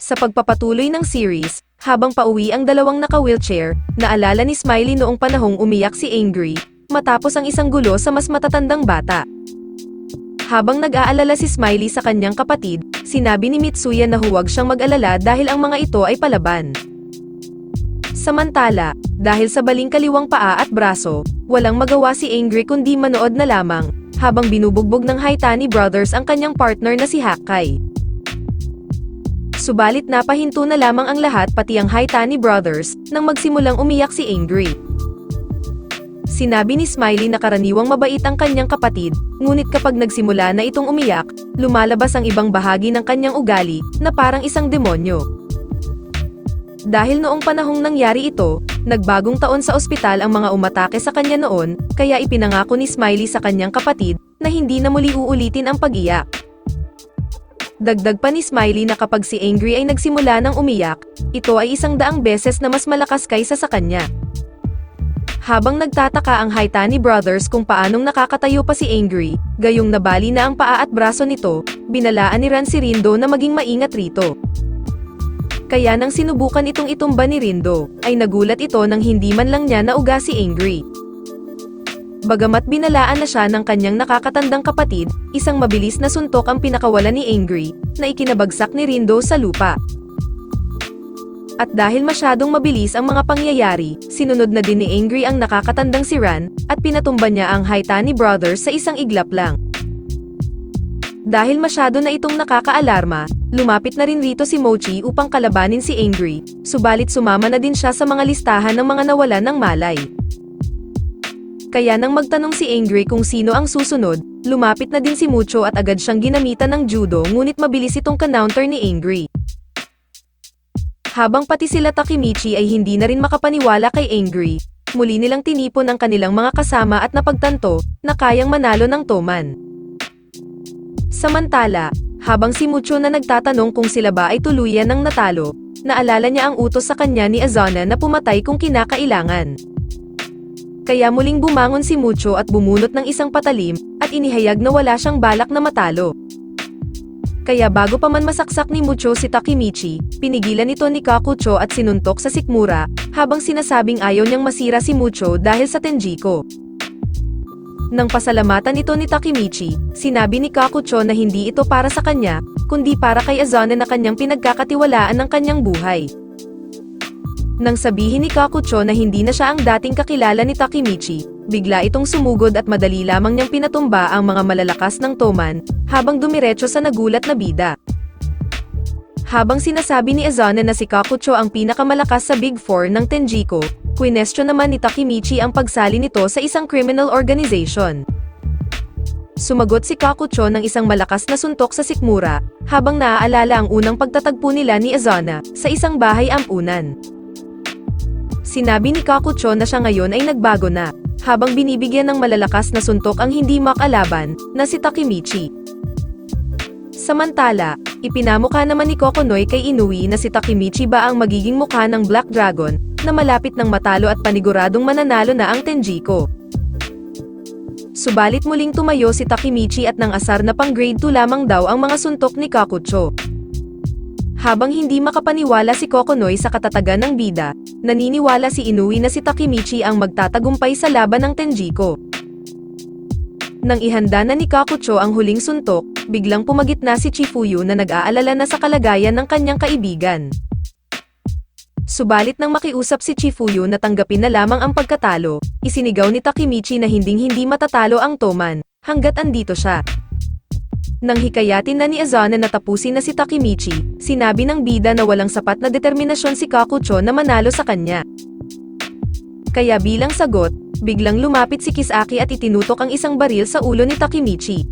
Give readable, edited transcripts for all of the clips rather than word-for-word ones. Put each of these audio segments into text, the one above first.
Sa pagpapatuloy ng series, habang pauwi ang dalawang naka-wheelchair, naalala ni Smiley noong panahong umiyak si Angry, matapos ang isang gulo sa mas matatandang bata. Habang nag-aalala si Smiley sa kanyang kapatid, sinabi ni Mitsuya na huwag siyang mag-alala dahil ang mga ito ay palaban. Samantala, dahil sa baling kaliwang paa at braso, walang magawa si Angry kundi manood na lamang, habang binubugbog ng Haitani Brothers ang kanyang partner na si Hakkai. Subalit napahinto na lamang ang lahat pati ang Haitani Brothers, nang magsimulang umiyak si Angry. Sinabi ni Smiley na karaniwang mabait ang kanyang kapatid, ngunit kapag nagsimula na itong umiyak, lumalabas ang ibang bahagi ng kanyang ugali, na parang isang demonyo. Dahil noong panahong nangyari ito, nagbagong taon sa ospital ang mga umatake sa kanya noon, kaya ipinangako ni Smiley sa kanyang kapatid, na hindi na muli uulitin ang pag-iyak. Dagdag pa ni Smiley na kapag si Angry ay nagsimula ng umiyak, ito ay 100 beses na mas malakas kaysa sa kanya. Habang nagtataka ang Haitani Brothers kung paanong nakakatayo pa si Angry, gayong nabali na ang paa at braso nito, binalaan ni Ran si Rindo na maging maingat rito. Kaya nang sinubukan itong itumba ni Rindo, ay nagulat ito nang hindi man lang niya nauga si Angry. Bagamat binalaan na siya ng kanyang nakakatandang kapatid, isang mabilis na suntok ang pinakawalan ni Angry, na ikinabagsak ni Rindo sa lupa. At dahil masyadong mabilis ang mga pangyayari, sinunod na din ni Angry ang nakakatandang si Ran, at pinatumba niya ang Haitani Brothers sa isang iglap lang. Dahil masyado na itong nakakaalarma, lumapit na rin rito si Mochi upang kalabanin si Angry, subalit sumama na din siya sa mga listahan ng mga nawalan ng malay. Kaya nang magtanong si Angry kung sino ang susunod, lumapit na din si Mucho at agad siyang ginamitan ng judo ngunit mabilis itong ka-counter ni Angry. Habang pati sila Takemichi ay hindi na rin makapaniwala kay Angry, muli nilang tinipon ang kanilang mga kasama at napagtanto, na kayang manalo ng Toman. Samantala, habang si Mucho na nagtatanong kung sila ba ay tuluyan ng natalo, naalala niya ang utos sa kanya ni Azana na pumatay kung kinakailangan. Kaya muling bumangon si Mucho at bumunot ng isang patalim, at inihayag na wala siyang balak na matalo. Kaya bago pa man masaksak ni Mucho si Takemichi, pinigilan ito ni Kakucho at sinuntok sa sikmura, habang sinasabing ayaw niyang masira si Mucho dahil sa Tenjiko. Nang pasalamatan ito ni Takemichi, sinabi ni Kakucho na hindi ito para sa kanya, kundi para kay Azana na kanyang pinagkakatiwalaan ng kanyang buhay. Nang sabihin ni Kakucho na hindi na siya ang dating kakilala ni Takemichi, bigla itong sumugod at madali lamang niyang pinatumba ang mga malalakas ng Toman, habang dumiretso sa nagulat na bida. Habang sinasabi ni Azana na si Kakucho ang pinakamalakas sa Big Four ng Tenjiko, kwinestyon naman ni Takemichi ang pagsali nito sa isang criminal organization. Sumagot si Kakucho ng isang malakas na suntok sa sikmura, habang naaalala ang unang pagtatagpo nila ni Azana, sa isang bahay ampunan. Sinabi ni Kakucho na siya ngayon ay nagbago na, habang binibigyan ng malalakas na suntok ang hindi makalaban, na si Takemichi. Samantala, ipinamukha naman ni Kokonoy kay Inui na si Takemichi ba ang magiging mukha ng Black Dragon, na malapit ng matalo at paniguradong mananalo na ang Tenjiko. Subalit muling tumayo si Takemichi at nang asar na pang grade 2 lamang daw ang mga suntok ni Kakucho. Habang hindi makapaniwala si Kokonoy sa katatagan ng bida, naniniwala si Inui na si Takemichi ang magtatagumpay sa laban ng Tenjiko. Nang ihanda na ni Kakucho ang huling suntok, biglang pumagitna si Chifuyu na nag-aalala na sa kalagayan ng kanyang kaibigan. Subalit nang makiusap si Chifuyu na tanggapin na lamang ang pagkatalo, isinigaw ni Takemichi na hinding-hindi matatalo ang Toman, hanggat andito siya. Nang hikayatin na ni Azana na tapusin na si Takemichi, sinabi ng bida na walang sapat na determinasyon si Kakucho na manalo sa kanya. Kaya bilang sagot, biglang lumapit si Kisaki at itinutok ang isang baril sa ulo ni Takemichi.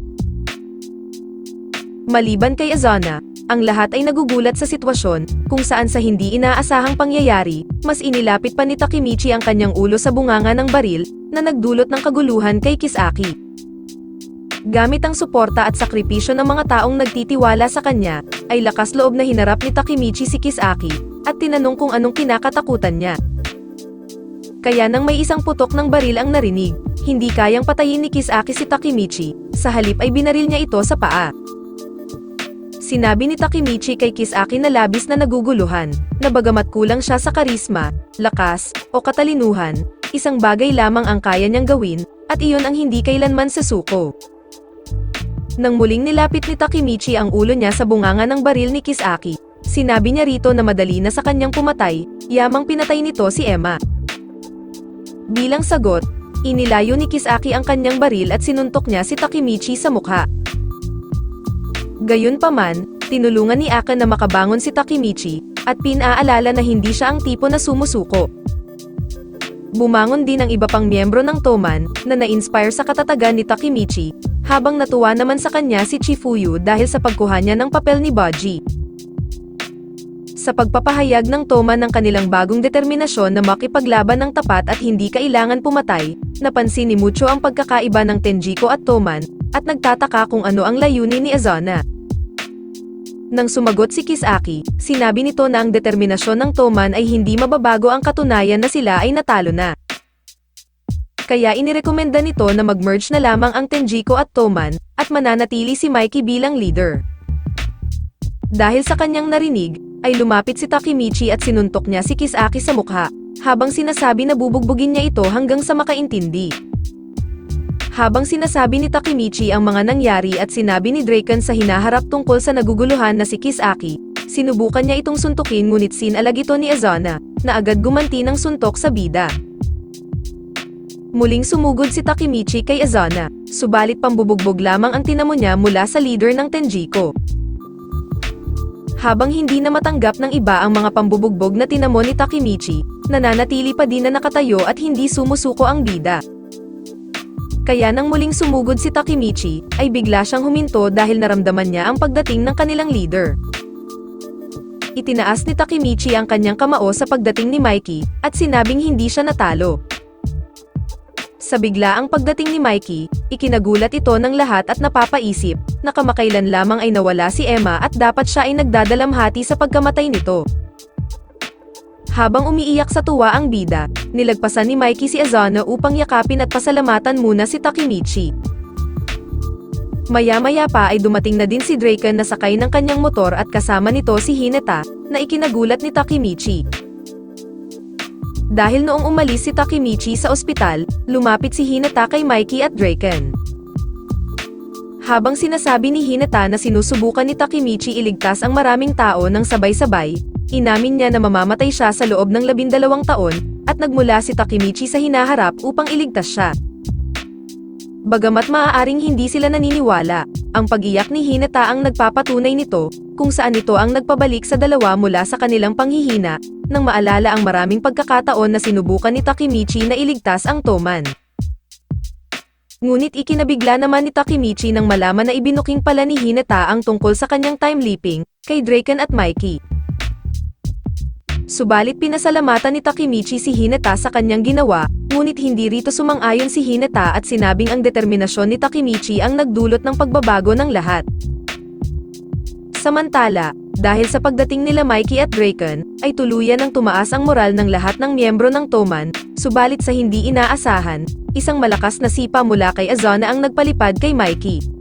Maliban kay Azana, ang lahat ay nagugulat sa sitwasyon, kung saan sa hindi inaasahang pangyayari, mas inilapit pa ni Takemichi ang kanyang ulo sa bunganga ng baril, na nagdulot ng kaguluhan kay Kisaki. Gamit ang suporta at sakripisyo ng mga taong nagtitiwala sa kanya, ay lakas loob na hinarap ni Takemichi si Kisaki, at tinanong kung anong kinakatakutan niya. Kaya nang may isang putok ng baril ang narinig, hindi kayang patayin ni Kisaki si Takemichi, sa halip ay binaril niya ito sa paa. Sinabi ni Takemichi kay Kisaki na labis na naguguluhan, na bagamat kulang siya sa karisma, lakas, o katalinuhan, isang bagay lamang ang kaya niyang gawin, at iyon ang hindi kailanman susuko. Nang muling nilapit ni Takemichi ang ulo niya sa bunganga ng baril ni Kisaki, sinabi niya rito na madali na sa kanyang pumatay, yamang pinatay nito si Emma. Bilang sagot, inilayo ni Kisaki ang kanyang baril at sinuntok niya si Takemichi sa mukha. Gayunpaman, tinulungan ni Aka na makabangon si Takemichi, at pinaalala na hindi siya ang tipo na sumusuko. Bumangon din ang iba pang miyembro ng Toman, na na-inspire sa katatagan ni Takemichi, habang natuwa naman sa kanya si Chifuyu dahil sa pagkuha niya ng papel ni Baji. Sa pagpapahayag ng Toman ng kanilang bagong determinasyon na makipaglaban ng tapat at hindi kailangan pumatay, napansin ni Mucho ang pagkakaiba ng Tenjiko at Toman, at nagtataka kung ano ang layunin ni Azana. Nang sumagot si Kisaki, sinabi nito na ang determinasyon ng Toman ay hindi mababago ang katunayan na sila ay natalo na. Kaya inirekomenda nito na mag-merge na lamang ang Tenjiko at Toman, at mananatili si Mikey bilang leader. Dahil sa kanyang narinig, ay lumapit si Takemichi at sinuntok niya si Kisaki sa mukha, habang sinasabi na bubugbugin niya ito hanggang sa makaintindi. Habang sinasabi ni Takemichi ang mga nangyari at sinabi ni Draken sa hinaharap tungkol sa naguguluhan na si Kisaki, sinubukan niya itong suntukin ngunit sinalag ito ni Azana, na agad gumanti ng suntok sa bida. Muling sumugod si Takemichi kay Azana, subalit pambubugbog lamang ang tinamo niya mula sa leader ng Tenjiko. Habang hindi na matanggap ng iba ang mga pambubugbog na tinamo ni Takemichi, nananatili pa din na nakatayo at hindi sumusuko ang bida. Kaya nang muling sumugod si Takemichi, ay bigla siyang huminto dahil naramdaman niya ang pagdating ng kanilang leader. Itinaas ni Takemichi ang kanyang kamao sa pagdating ni Mikey, at sinabing hindi siya natalo. Sa biglaang pagdating ni Mikey, ikinagulat ito ng lahat at napapaisip, na kamakailan lamang ay nawala si Emma at dapat siya ay nagdadalamhati sa pagkamatay nito. Habang umiiyak sa tuwa ang bida, nilagpasan ni Mikey si Azana upang yakapin at pasalamatan muna si Takemichi. Maya-maya pa ay dumating na din si Draken na sakay ng kanyang motor at kasama nito si Hinata, na ikinagulat ni Takemichi. Dahil noong umalis si Takemichi sa ospital, lumapit si Hinata kay Mikey at Draken. Habang sinasabi ni Hinata na sinusubukan ni Takemichi iligtas ang maraming tao ng sabay-sabay, inamin niya na mamamatay siya sa loob ng 12 taon, at nagmula si Takemichi sa hinaharap upang iligtas siya. Bagamat maaaring hindi sila naniniwala, ang pag-iyak ni Hinata ang nagpapatunay nito, kung saan ito ang nagpabalik sa dalawa mula sa kanilang panghihina, nang maalala ang maraming pagkakataon na sinubukan ni Takemichi na iligtas ang Toman. Ngunit ikinabigla naman ni Takemichi nang malaman na ibinuking pala ni Hinata ang tungkol sa kanyang time leaping, kay Draken at Mikey. Subalit pinasalamatan ni Takemichi si Hinata sa kanyang ginawa, ngunit hindi rito sumang-ayon si Hinata at sinabing ang determinasyon ni Takemichi ang nagdulot ng pagbabago ng lahat. Samantala, dahil sa pagdating nila Mikey at Draken, ay tuluyan ng tumaas ang moral ng lahat ng miyembro ng Toman, subalit sa hindi inaasahan, isang malakas na sipa mula kay Azana ang nagpalipad kay Mikey.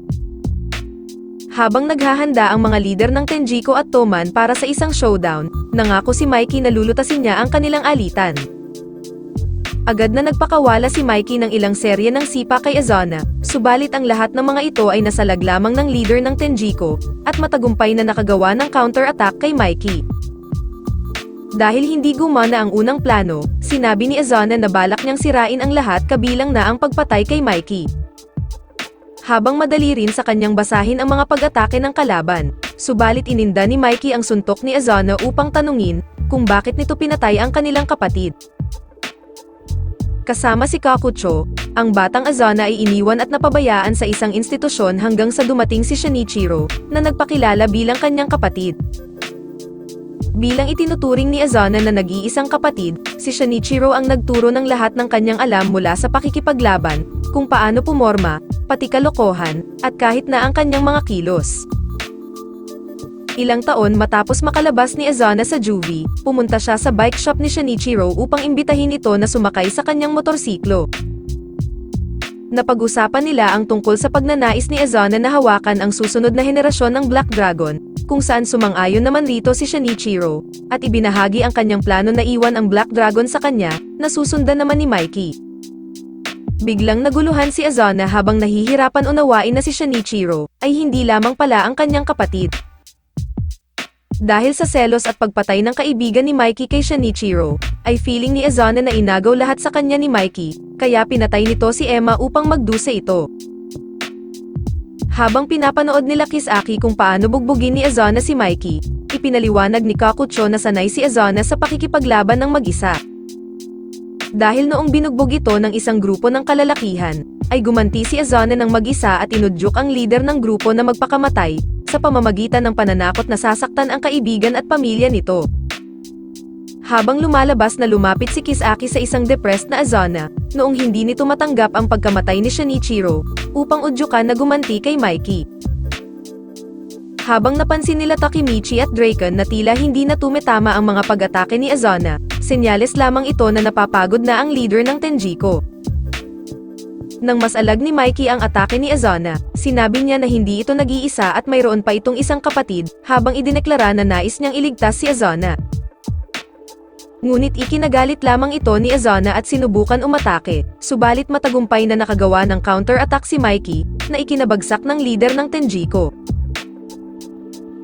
Habang naghahanda ang mga lider ng Tenjiko at Toman para sa isang showdown, nangako si Mikey na lulutasin niya ang kanilang alitan. Agad na nagpakawala si Mikey ng ilang serye ng sipa kay Azana, subalit ang lahat ng mga ito ay nasalag lamang ng leader ng Tenjiko, at matagumpay na nakagawa ng counter-attack kay Mikey. Dahil hindi gumana ang unang plano, sinabi ni Azana na balak niyang sirain ang lahat kabilang na ang pagpatay kay Mikey. Habang madali rin sa kanyang basahin ang mga pag-atake ng kalaban, subalit ininda ni Mikey ang suntok ni Azana upang tanungin, kung bakit nito pinatay ang kanilang kapatid. Kasama si Kakucho, ang batang Azana ay iniwan at napabayaan sa isang institusyon hanggang sa dumating si Shinichiro, na nagpakilala bilang kanyang kapatid. Bilang itinuturing ni Azana na nag-iisang kapatid, si Shinichiro ang nagturo ng lahat ng kanyang alam mula sa pakikipaglaban, kung paano pumorma, pati kalokohan, at kahit na ang kanyang mga kilos. Ilang taon matapos makalabas ni Azana sa juvie, pumunta siya sa bike shop ni Shinichiro upang imbitahin ito na sumakay sa kanyang motorsiklo. Napag-usapan nila ang tungkol sa pagnanais ni Azana na hawakan ang susunod na henerasyon ng Black Dragon, kung saan sumang-ayon naman rito si Shinichiro, at ibinahagi ang kanyang plano na iwan ang Black Dragon sa kanya, na susundan naman ni Mikey. Biglang naguluhan si Azana habang nahihirapan unawain na si Shinichiro, ay hindi lamang pala ang kanyang kapatid. Dahil sa selos at pagpatay ng kaibigan ni Mikey kay Shinichiro, ay feeling ni Azana na inagaw lahat sa kanya ni Mikey, kaya pinatay nito si Emma upang magdusa ito. Habang pinapanood nila Kisaki kung paano bugbugin ni Azana si Mikey, ipinaliwanag ni Kakucho na sanay si Azana sa pakikipaglaban ng mag-isa. Dahil noong binugbog ito ng isang grupo ng kalalakihan, ay gumanti si Azana ng mag-isa at inudyok ang leader ng grupo na magpakamatay, sa pamamagitan ng pananakot na sasaktan ang kaibigan at pamilya nito. Habang lumalabas na lumapit si Kisaki sa isang depressed na Azana, noong hindi nito matanggap ang pagkamatay ni Shinichiro, upang udyukan na gumanti kay Mikey. Habang napansin nila Takemichi at Draken na tila hindi na tumitama ang mga pag-atake ni Azana, senyales lamang ito na napapagod na ang leader ng Tenjiko. Nang masalag ni Mikey ang atake ni Azana, sinabi niya na hindi ito nag-iisa at mayroon pa itong isang kapatid, habang idineklara na nais niyang iligtas si Azana. Ngunit ikinagalit lamang ito ni Azana at sinubukan umatake, subalit matagumpay na nakagawa ng counter-attack si Mikey, na ikinabagsak ng leader ng Tenjiko.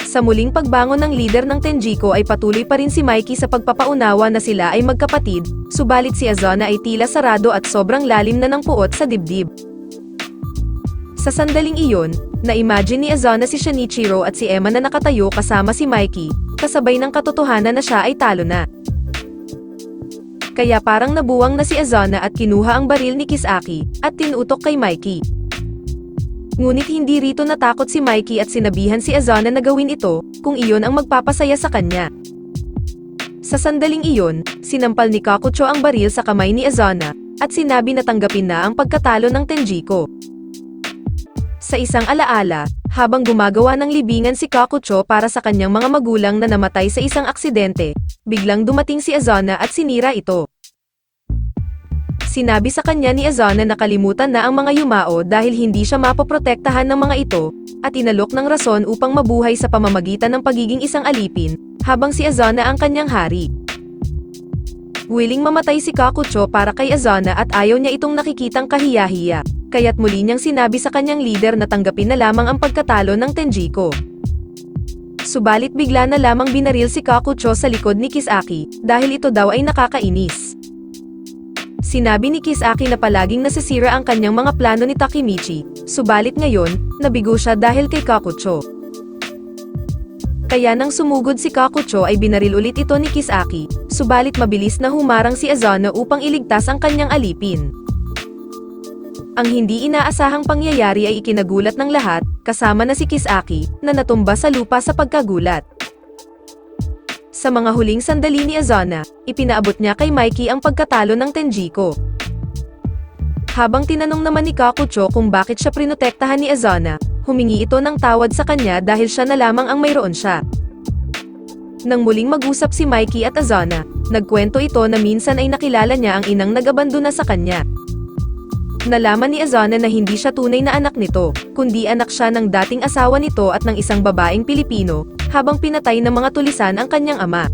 Sa muling pagbangon ng leader ng Tenjiko ay patuloy pa rin si Mikey sa pagpapaunawa na sila ay magkapatid, subalit si Azana ay tila sarado at sobrang lalim na ng puot sa dibdib. Sa sandaling iyon, na-imagine ni Azana si Shinichiro at si Emma na nakatayo kasama si Mikey, kasabay ng katotohanan na siya ay talo na. Kaya parang nabuwang na si Azana at kinuha ang baril ni Kisaki, at tinutok kay Mikey. Ngunit hindi rito natakot si Mikey at sinabihan si Azana na gawin ito, kung iyon ang magpapasaya sa kanya. Sa sandaling iyon, sinampal ni Kakucho ang baril sa kamay ni Azana, at sinabi na tanggapin na ang pagkatalo ng Tenjiko. Sa isang alaala, habang gumagawa ng libingan si Kakucho para sa kanyang mga magulang na namatay sa isang aksidente, biglang dumating si Azana at sinira ito. Sinabi sa kanya ni Azana na kalimutan na ang mga yumao dahil hindi siya mapoprotektahan ng mga ito, at inalok ng rason upang mabuhay sa pamamagitan ng pagiging isang alipin, habang si Azana ang kanyang hari. Willing mamatay si Kakucho para kay Azana at ayaw niya itong nakikitang kahiya-hiya, kaya't muli niyang sinabi sa kanyang leader na tanggapin na lamang ang pagkatalo ng Tenjiko. Subalit bigla na lamang binaril si Kakucho sa likod ni Kisaki, dahil ito daw ay nakakainis. Sinabi ni Kisaki na palaging nasisira ang kanyang mga plano ni Takemichi, subalit ngayon, nabigo siya dahil kay Kakucho. Kaya nang sumugod si Kakucho ay binaril ulit ito ni Kisaki, subalit mabilis na humarang si Azana upang iligtas ang kanyang alipin. Ang hindi inaasahang pangyayari ay ikinagulat ng lahat, kasama na si Kisaki, na natumba sa lupa sa pagkagulat. Sa mga huling sandali ni Azana, ipinaabot niya kay Mikey ang pagkatalo ng Tenjiko. Habang tinanong naman ni Kakucho kung bakit siya prinotektahan ni Azana, humingi ito ng tawad sa kanya dahil siya na lamang ang mayroon siya. Nang muling mag-usap si Mikey at Azana, nagkwento ito na minsan ay nakilala niya ang inang nag-abandona sa kanya. Nalaman ni Azana na hindi siya tunay na anak nito, kundi anak siya ng dating asawa nito at ng isang babaeng Pilipino, habang pinatay ng mga tulisan ang kanyang ama.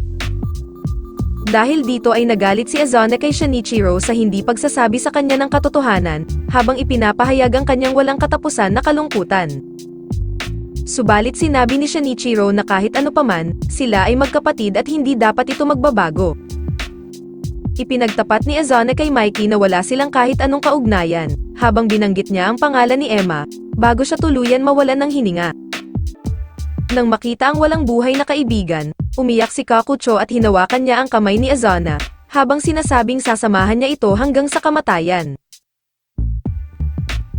Dahil dito ay nagalit si Azana kay Shinichiro sa hindi pagsasabi sa kanya ng katotohanan, habang ipinapahayag ang kanyang walang katapusan na kalungkutan. Subalit sinabi ni Shinichiro na kahit ano paman, sila ay magkapatid at hindi dapat ito magbabago. Ipinagtapat ni Azana kay Mikey na wala silang kahit anong kaugnayan, habang binanggit niya ang pangalan ni Emma, bago siya tuluyan mawalan ng hininga. Nang makita ang walang buhay na kaibigan, umiyak si Kakucho at hinawakan niya ang kamay ni Azana, habang sinasabing sasamahan niya ito hanggang sa kamatayan.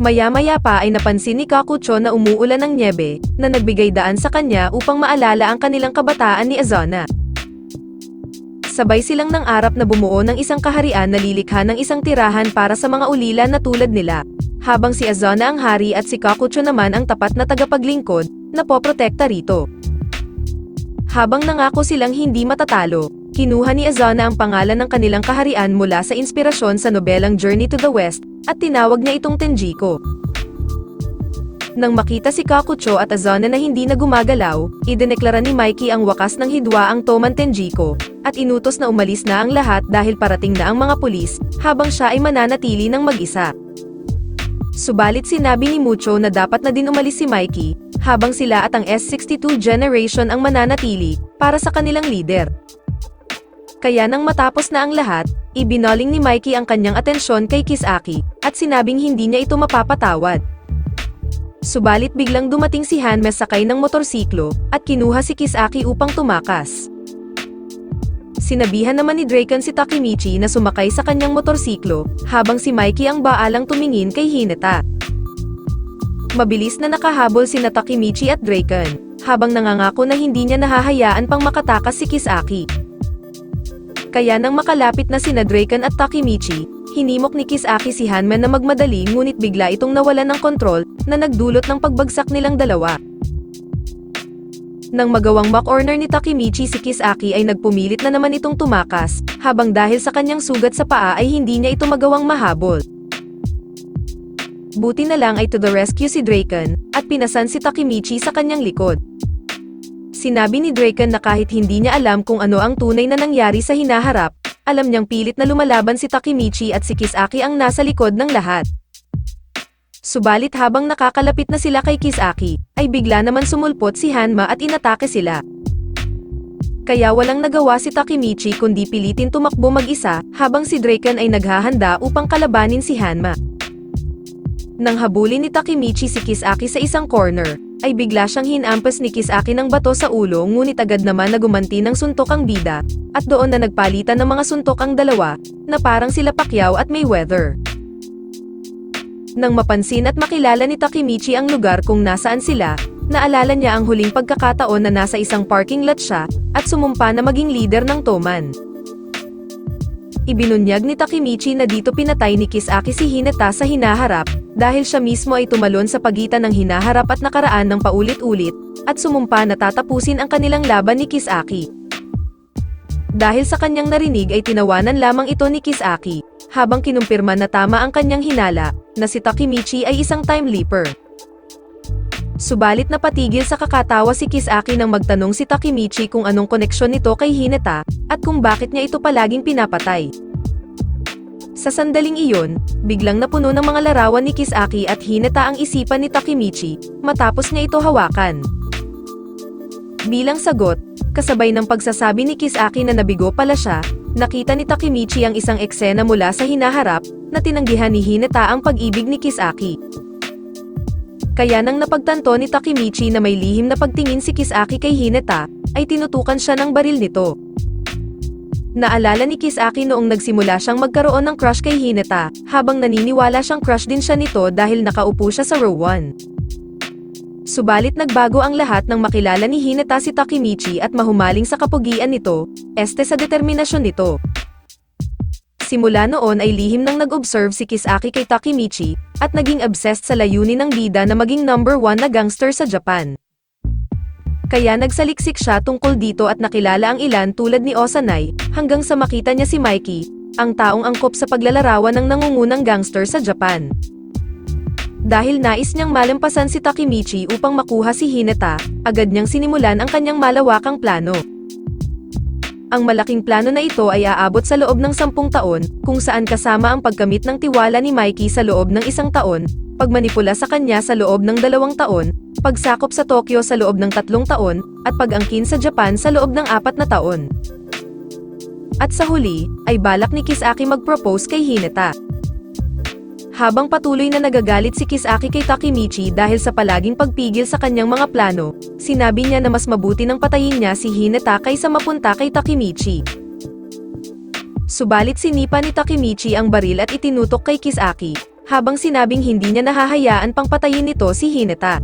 Maya-maya pa ay napansin ni Kakucho na umuulan ng nyebe, na nagbigay daan sa kanya upang maalala ang kanilang kabataan ni Azana. Sabay silang nangarap na bumuo ng isang kaharian na lilikha ng isang tirahan para sa mga ulila na tulad nila, habang si Azana ang hari at si Kakucho naman ang tapat na tagapaglingkod, na poprotekta rito. Habang nangako silang hindi matatalo, kinuha ni Azana ang pangalan ng kanilang kaharian mula sa inspirasyon sa nobelang Journey to the West, at tinawag niya itong Tenjiko. Nang makita si Kakucho at Azana na hindi na gumagalaw, idineklara ni Mikey ang wakas ng hidwa ang Toman Tenjiko, at inutos na umalis na ang lahat dahil parating na ang mga pulis, habang siya ay mananatili ng mag-isa. Subalit sinabi ni Mucho na dapat na din umalis si Mikey, habang sila at ang S62 generation ang mananatili, para sa kanilang leader. Kaya nang matapos na ang lahat, ibinoling ni Mikey ang kanyang atensyon kay Kisaki, at sinabing hindi niya ito mapapatawad. Subalit biglang dumating si Hanme sakay ng motorsiklo, at kinuha si Kisaki upang tumakas. Sinabihan naman ni Draken si Takemichi na sumakay sa kanyang motorsiklo, habang si Mikey ang baalang tumingin kay Hinata. Mabilis na nakahabol sina Takemichi at Draken, habang nangangako na hindi niya nahahayaan pang makatakas si Kisaki. Kaya nang makalapit na sina Draken at Takemichi, hinimok ni Kisaki si Hanme na magmadali ngunit bigla itong nawalan ng kontrol, na nagdulot ng pagbagsak nilang dalawa. Nang magawang back-corner ni Takemichi si Kisaki ay nagpumilit na naman itong tumakas, habang dahil sa kanyang sugat sa paa ay hindi niya ito magawang mahabol. Buti na lang ay to the rescue si Draken, at pinasan si Takemichi sa kanyang likod. Sinabi ni Draken na kahit hindi niya alam kung ano ang tunay na nangyari sa hinaharap, alam niyang pilit na lumalaban si Takemichi at si Kisaki ang nasa likod ng lahat. Subalit habang nakakalapit na sila kay Kisaki, ay bigla naman sumulpot si Hanma at inatake sila. Kaya walang nagawa si Takemichi kundi pilitin tumakbo mag-isa, habang si Draken ay naghahanda upang kalabanin si Hanma. Nang habulin ni Takemichi si Kisaki sa isang corner, ay bigla siyang hinampas ni Kisaki ng bato sa ulo ngunit agad naman na gumanti ng suntok ang bida, at doon na nagpalitan ng mga suntok ang dalawa, na parang sila Pacquiao at Mayweather. Nang mapansin at makilala ni Takemichi ang lugar kung nasaan sila, naalala niya ang huling pagkakataon na nasa isang parking lot siya, at sumumpa na maging leader ng Toman. Ibinunyag ni Takemichi na dito pinatay ni Kisaki si Hinata sa hinaharap, dahil siya mismo ay tumalon sa pagitan ng hinaharap at nakaraan ng paulit-ulit, at sumumpa na tatapusin ang kanilang laban ni Kisaki. Dahil sa kanyang narinig ay tinawanan lamang ito ni Kisaki, habang kinumpirma na tama ang kanyang hinala, na si Takemichi ay isang time leaper. Subalit napatigil sa kakatawa si Kisaki nang magtanong si Takemichi kung anong koneksyon nito kay Hinata, at kung bakit niya ito palaging pinapatay. Sa sandaling iyon, biglang napuno ng mga larawan ni Kisaki at Hinata ang isipan ni Takemichi, matapos niya ito hawakan. Bilang sagot, kasabay ng pagsasabi ni Kisaki na nabigo pala siya, nakita ni Takemichi ang isang eksena mula sa hinaharap, na tinanggihan ni Hinata ang pag-ibig ni Kisaki. Kaya nang napagtanto ni Takemichi na may lihim na pagtingin si Kisaki kay Hinata, ay tinutukan siya ng baril nito. Naalala ni Kisaki noong nagsimula siyang magkaroon ng crush kay Hinata, habang naniniwala siyang crush din siya nito dahil nakaupo siya sa row 1. Subalit nagbago ang lahat nang makilala ni Hinata si Takemichi at mahumaling sa kapugian nito, sa determinasyon nito. Simula noon ay lihim nang nag-observe si Kisaki kay Takemichi, at naging obsessed sa layunin ng bida na maging number 1 na gangster sa Japan. Kaya nagsaliksik siya tungkol dito at nakilala ang ilan tulad ni Osanai, hanggang sa makita niya si Mikey, ang taong angkop sa paglalarawan ng nangungunang gangster sa Japan. Dahil nais niyang malampasan si Takemichi upang makuha si Hinata, agad niyang sinimulan ang kanyang malawakang plano. Ang malaking plano na ito ay aabot sa loob ng 10 taon, kung saan kasama ang pagkamit ng tiwala ni Mikey sa loob ng 1 taon, pagmanipula sa kanya sa loob ng 2 taon, pagsakop sa Tokyo sa loob ng 3 taon, at pag-angkin sa Japan sa loob ng 4 na taon. At sa huli, ay balak ni Kisaki mag-propose kay Hinata. Habang patuloy na nagagalit si Kisaki kay Takemichi dahil sa palaging pagpigil sa kanyang mga plano, sinabi niya na mas mabuti nang patayin niya si Hinata kaysa mapunta kay Takemichi. Subalit sinipa ni Takemichi ang baril at itinutok kay Kisaki, habang sinabing hindi niya nahahayaan pang patayin nito si Hinata.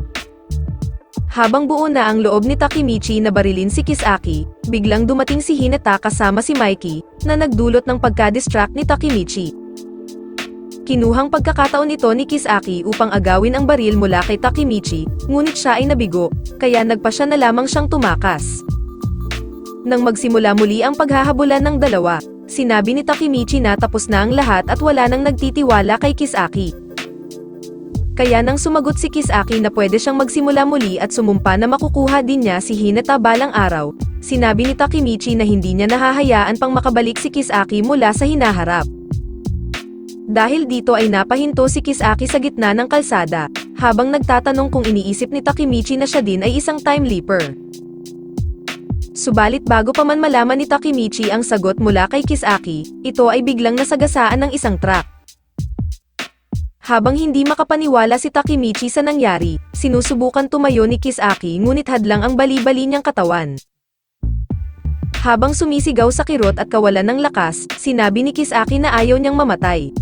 Habang buo na ang loob ni Takemichi na barilin si Kisaki, biglang dumating si Hinata kasama si Mikey, na nagdulot ng pagka-distract ni Takemichi. Kinuhang pagkakataon ito ni Kisaki upang agawin ang baril mula kay Takemichi, ngunit siya ay nabigo, kaya nagpa siya na lamang siyang tumakas. Nang magsimula muli ang paghahabulan ng dalawa, sinabi ni Takemichi na tapos na ang lahat at wala nang nagtitiwala kay Kisaki. Kaya nang sumagot si Kisaki na pwede siyang magsimula muli at sumumpa na makukuha din niya si Hinata balang araw, sinabi ni Takemichi na hindi niya nahahayaan pang makabalik si Kisaki mula sa hinaharap. Dahil dito ay napahinto si Kisaki sa gitna ng kalsada, habang nagtatanong kung iniisip ni Takemichi na siya din ay isang time leaper. Subalit bago pa man malaman ni Takemichi ang sagot mula kay Kisaki, ito ay biglang nasagasaan ng isang truck. Habang hindi makapaniwala si Takemichi sa nangyari, sinusubukan tumayo ni Kisaki ngunit hadlang ang bali-bali niyang katawan. Habang sumisigaw sa kirot at kawalan ng lakas, sinabi ni Kisaki na ayaw niyang mamatay.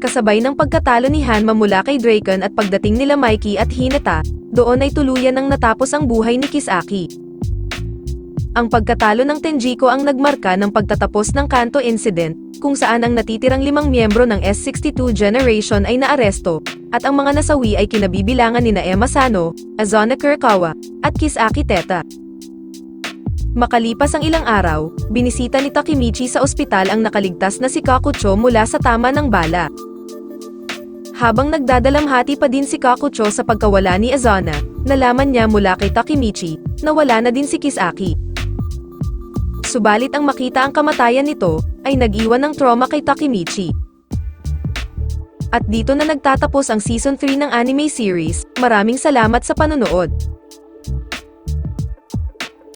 Kasabay ng pagkatalo ni Hanma mula kay Draken at pagdating nila Mikey at Hinata, doon ay tuluyan nang natapos ang buhay ni Kisaki. Ang pagkatalo ng Tenjiko ang nagmarka ng pagtatapos ng Kanto Incident, kung saan ang natitirang 5 miyembro ng S62 Generation ay naaresto, at ang mga nasawi ay kinabibilangan nina Emma Sano, Azona Kurikawa, at Kisaki Teta. Makalipas ang ilang araw, binisita ni Takemichi sa ospital ang nakaligtas na si Kakucho mula sa tama ng bala. Habang nagdadalamhati pa din si Kakucho sa pagkawala ni Azona, nalaman niya mula kay Takemichi, na wala na din si Kisaki. Subalit ang makita ang kamatayan nito, ay nag-iwan ng trauma kay Takemichi. At dito na nagtatapos ang Season 3 ng anime series. Maraming salamat sa panonood.